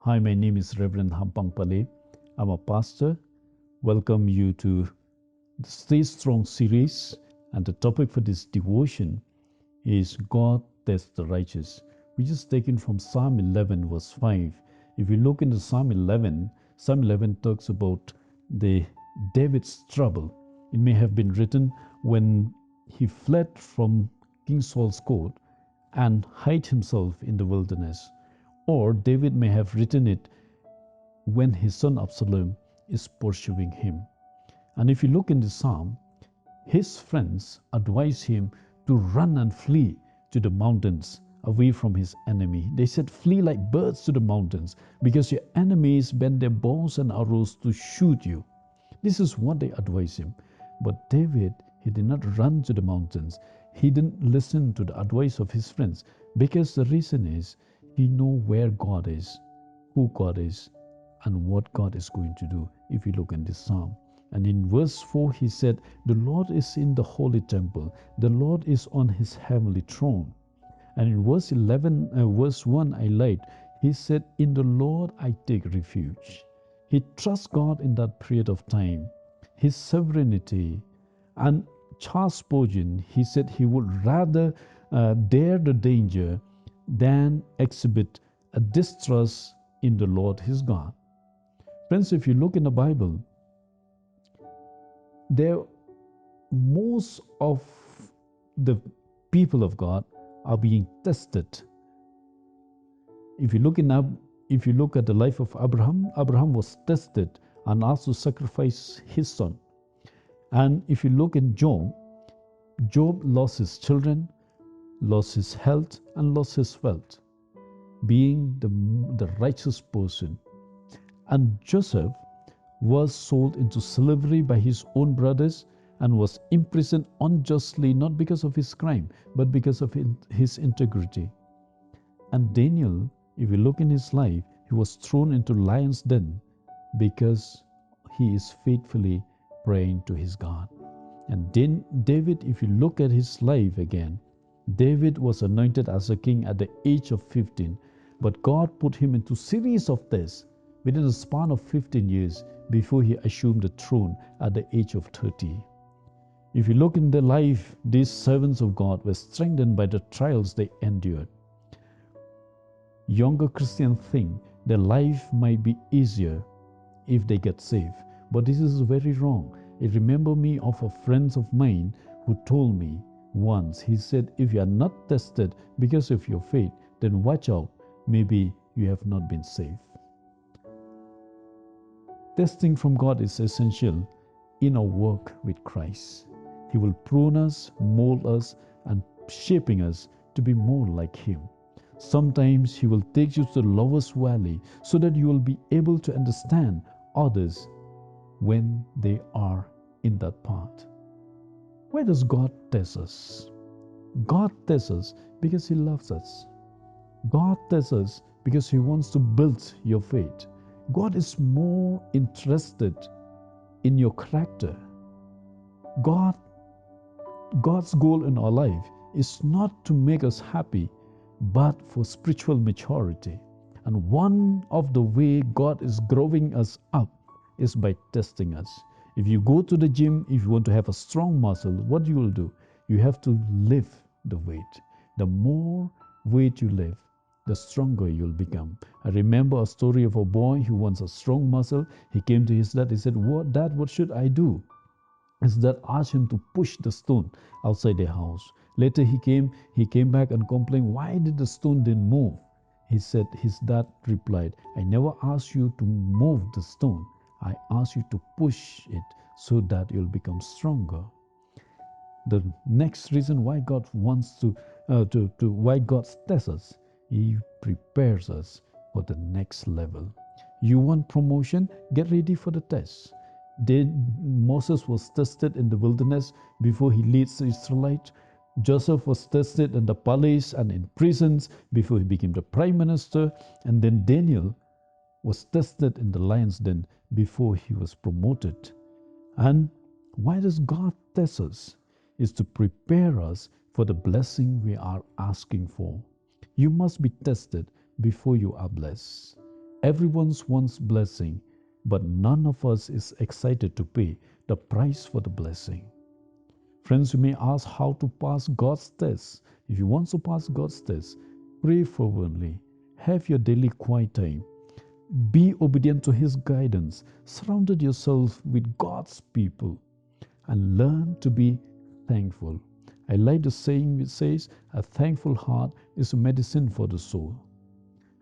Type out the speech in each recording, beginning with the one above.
Hi, my name is Rev Hampang. I'm a pastor. Welcome you to the Stay Strong series, and the topic for this devotion is God tests the righteous. We just taken from Psalm 11, verse 5. If you look into Psalm 11, Psalm 11 talks about the David's trouble. It may have been written when he fled from King Saul's court and hid himself in the wilderness. Or David may have written it when his son Absalom is pursuing him. And if you look in the psalm, his friends advise him to run and flee to the mountains away from his enemy. They said, flee like birds to the mountains because your enemies bend their bows and arrows to shoot you. This is what they advise him. But David, he did not run to the mountains. He didn't listen to the advice of his friends because the reason is he know where God is, who God is, and what God is going to do if you look in this psalm. And in verse 4 he said, the Lord is in the holy temple. The Lord is on his heavenly throne. And in verse 1 I liked, he said, in the Lord I take refuge. He trusts God in that period of time, his sovereignty. And Charles Spurgeon, he said he would rather dare the danger than exhibit a distrust in the Lord his God. Friends, if you look in the Bible, most of the people of God are being tested. If you look at the life of Abraham, Abraham was tested and asked to sacrifice his son. And if you look in Job, Job lost his children, lost his health, and lost his wealth, being the righteous person. And Joseph was sold into slavery by his own brothers and was imprisoned unjustly, not because of his crime, but because of his integrity. And Daniel, if you look in his life, he was thrown into lion's den because he is faithfully praying to his God. And then David, if you look at his life again, David was anointed as a king at the age of 15, but God put him into series of tests within a span of 15 years before he assumed the throne at the age of 30. If you look in their life, these servants of God were strengthened by the trials they endured. Younger Christians think their life might be easier if they get saved, but this is very wrong. It remember me of a friend of mine who told me once, he said, if you are not tested because of your faith, then watch out, maybe you have not been saved. Testing from God is essential in our work with Christ. He will prune us, mold us, and shaping us to be more like Him. Sometimes He will take you to the lowest valley so that you will be able to understand others when they are in that path. Why does God test us? God tests us because He loves us. God tests us because He wants to build your faith. God is more interested in your character. God's goal in our life is not to make us happy, but for spiritual maturity. And one of the way God is growing us up is by testing us. If you go to the gym, if you want to have a strong muscle, what you will do? You have to lift the weight. The more weight you lift, the stronger you'll become. I remember a story of a boy who wants a strong muscle. He came to his dad. He said, Dad, what should I do? His dad asked him to push the stone outside the house. Later he came back and complained, why did the stone didn't move? His dad replied, I never asked you to move the stone. I asked you to push it so that you'll become stronger. The next reason why God wants why God tests us, He prepares us for the next level. You want promotion? Get ready for the test. Moses was tested in the wilderness before he leads the Israelites. Joseph was tested in the palace and in prisons before he became the prime minister. And then Daniel was tested in the lion's den before he was promoted. And why does God test us? It's to prepare us for the blessing we are asking for. You must be tested before you are blessed. Everyone wants blessing, but none of us is excited to pay the price for the blessing. Friends, you may ask how to pass God's test. If you want to pass God's test, pray fervently. Have your daily quiet time. Be obedient to His guidance. Surround yourself with God's people and learn to be thankful. I like the saying which says, a thankful heart is a medicine for the soul.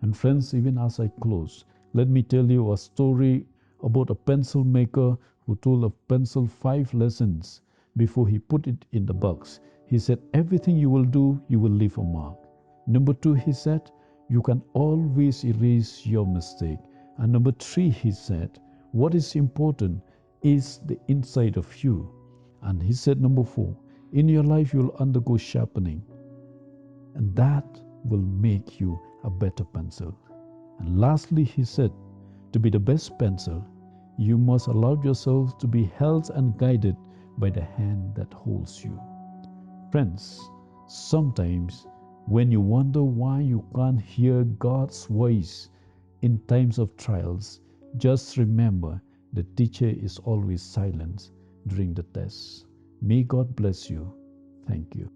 And friends, even as I close, let me tell you a story about a pencil maker who told a pencil 5 lessons before he put it in the box. He said, everything you will do, you will leave a mark. Number 2, he said, you can always erase your mistake. And number 3, he said, what is important is the inside of you. And he said, number 4, in your life you will undergo sharpening. And that will make you a better pencil. And lastly, he said, to be the best pencil, you must allow yourself to be held and guided by the hand that holds you. Friends, sometimes when you wonder why you can't hear God's voice in times of trials, just remember the teacher is always silent during the test. May God bless you. Thank you.